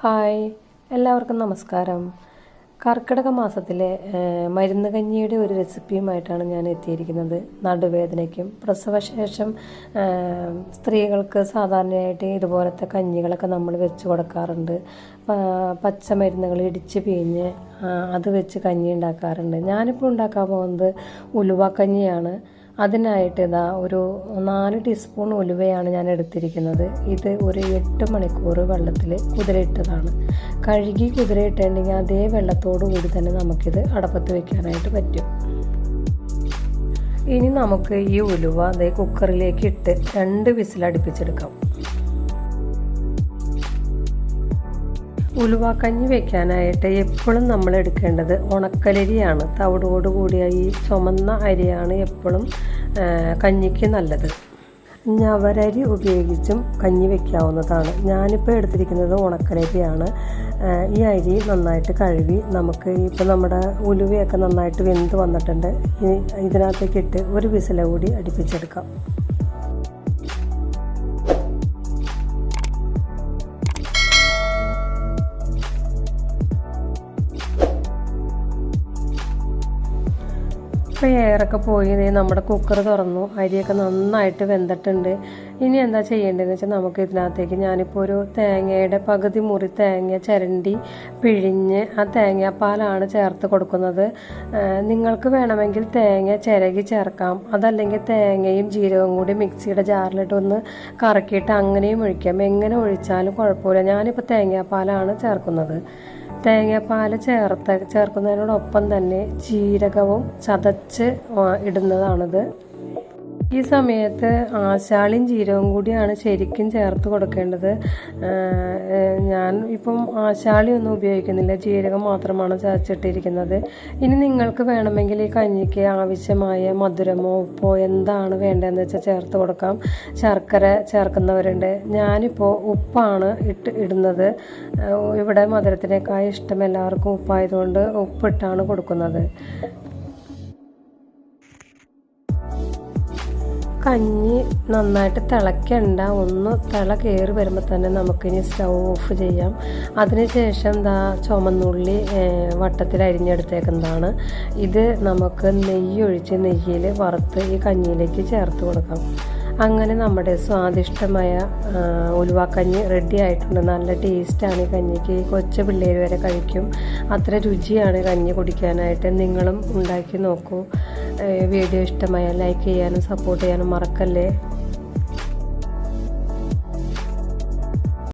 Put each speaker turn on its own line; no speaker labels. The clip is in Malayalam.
ഹായ്, എല്ലാവർക്കും നമസ്കാരം. കർക്കിടക മാസത്തിലെ മരുന്ന് കഞ്ഞിയുടെ ഒരു റെസിപ്പിയുമായിട്ടാണ് ഞാൻ എത്തിയിരിക്കുന്നത്. നടുവേദനയ്ക്കും പ്രസവശേഷം സ്ത്രീകൾക്ക് സാധാരണയായിട്ട് ഇതുപോലത്തെ കഞ്ഞികളൊക്കെ നമ്മൾ വെച്ച് കൊടുക്കാറുണ്ട്. പച്ചമരുന്നുകൾ ഇടിച്ച് പിഴിഞ്ഞ് അത് വെച്ച് കഞ്ഞി ഉണ്ടാക്കാറുണ്ട്. ഞാനിപ്പോൾ ഉണ്ടാക്കാൻ പോകുന്നത് ഉലുവക്കഞ്ഞിയാണ്. അതിനായിട്ട് ഇതാ ഒരു 4 ടീസ്പൂൺ ഉലുവയാണ് ഞാൻ എടുത്തിരിക്കുന്നത്. ഇത് ഒരു 8 മണിക്കൂർ വെള്ളത്തിൽ കുതിരയിട്ടതാണ്. കഴുകി കുതിരയിട്ടുണ്ടെങ്കിൽ അതേ വെള്ളത്തോടു കൂടി തന്നെ നമുക്കിത് അടപ്പത്ത് വെക്കാനായിട്ട് പറ്റും. ഇനി നമുക്ക് ഈ ഉലുവ അതേ കുക്കറിലേക്ക് ഇട്ട് 2 വിസിൽ അടുപ്പിച്ചെടുക്കാം. ഉലുവക്കഞ്ഞി വെക്കാനായിട്ട് എപ്പോഴും നമ്മൾ എടുക്കേണ്ടത് ഉണക്കലരിയാണ്. തവിടോട് കൂടിയ ഈ ചുമന്ന അരിയാണ് എപ്പോഴും കഞ്ഞിക്ക് നല്ലത്. ഞവരരി ഉപയോഗിച്ചും കഞ്ഞി വെക്കാവുന്നതാണ്. ഞാനിപ്പോൾ എടുത്തിരിക്കുന്നത് ഉണക്കലരിയാണ്. ഈ അരി നന്നായിട്ട് കഴുകി നമുക്ക് ഇപ്പോൾ നമ്മുടെ ഉലുവയൊക്കെ നന്നായിട്ട് വെന്ത് വന്നിട്ടുണ്ട്. ഇതിനകത്തേക്ക് ഇട്ട് ഒരു വിസില കൂടി അടുപ്പിച്ചെടുക്കാം. ഇപ്പോൾ എയറൊക്കെ പോയി നമ്മുടെ കുക്കർ തുറന്നു. അരിയൊക്കെ നന്നായിട്ട് വെന്തിട്ടുണ്ട്. ഇനി എന്താ ചെയ്യേണ്ടതെന്ന് വെച്ചാൽ നമുക്ക് ഇതിനകത്തേക്ക് ഞാനിപ്പോൾ ഒരു തേങ്ങയുടെ പകുതി മുറി തേങ്ങ ചിരണ്ടി പിഴിഞ്ഞ് ആ തേങ്ങാപ്പാലാണ് ചേർത്ത് കൊടുക്കുന്നത്. നിങ്ങൾക്ക് വേണമെങ്കിൽ തേങ്ങ ചിരകി ചേർക്കാം. അതല്ലെങ്കിൽ തേങ്ങയും ജീരകവും കൂടി മിക്സിയുടെ ജാറിലിട്ട് ഒന്ന് കറക്കിയിട്ട് അങ്ങനെയും ഒഴിക്കാം. എങ്ങനെ ഒഴിച്ചാലും കുഴപ്പമില്ല. ഞാനിപ്പോൾ തേങ്ങാപ്പാലാണ് ചേർക്കുന്നത്. തേങ്ങാപ്പാൽ ചേർക്കുന്നതിനോടൊപ്പം തന്നെ ജീരകവും ചതച്ച് ഇടുന്നതാണിത്. ഈ സമയത്ത് ആശാളിയും ജീരകവും കൂടിയാണ് ശരിക്കും ചേർത്ത് കൊടുക്കേണ്ടത്. ഞാൻ ഇപ്പം ആശാളി ഒന്നും ഉപയോഗിക്കുന്നില്ല, ജീരകം മാത്രമാണ് ചതച്ചിട്ടിരിക്കുന്നത്. ഇനി നിങ്ങൾക്ക് വേണമെങ്കിൽ ഈ കഞ്ഞിക്ക് ആവശ്യമായ മധുരമോ ഉപ്പോ എന്താണ് വേണ്ടതെന്ന് വെച്ചാൽ ചേർത്ത് കൊടുക്കാം. ശർക്കര ചേർക്കുന്നവരുണ്ട്. ഞാനിപ്പോൾ ഉപ്പാണ് ഇടുന്നത്. ഇവിടെ മധുരത്തിനേക്കാൾ ഇഷ്ടം എല്ലാവർക്കും ഉപ്പായതുകൊണ്ട് ഉപ്പിട്ടാണ് കൊടുക്കുന്നത്. കഞ്ഞി നന്നായിട്ട് തിളയ്ക്കണ്ട. ഒന്ന് തിള കയറി വരുമ്പോൾ തന്നെ നമുക്കിനി സ്റ്റൗ ഓഫ് ചെയ്യാം. അതിനുശേഷം ചുമന്നുള്ളി വട്ടത്തിൽ അരിഞ്ഞെടുത്തേക്കുന്നതാണ്. ഇത് നമുക്ക് നെയ്യ് ഒഴിച്ച് നെയ്യിൽ വറുത്ത് ഈ കഞ്ഞിയിലേക്ക് ചേർത്ത് കൊടുക്കാം. അങ്ങനെ നമ്മുടെ സ്വാദിഷ്ടമായ ഉലുവക്കഞ്ഞി റെഡി ആയിട്ടുണ്ട്. നല്ല ടേസ്റ്റാണ് ഈ കഞ്ഞിക്ക്. കൊച്ചു പിള്ളേർ വരെ കഴിക്കും. അത്ര രുചിയാണ് കഞ്ഞി കുടിക്കാനായിട്ട്. നിങ്ങളും ഉണ്ടാക്കി നോക്കൂ. വീഡിയോ ഇഷ്ടമായാൽ ലൈക്ക് ചെയ്യാനും സപ്പോർട്ട് ചെയ്യാനും മറക്കല്ലേ.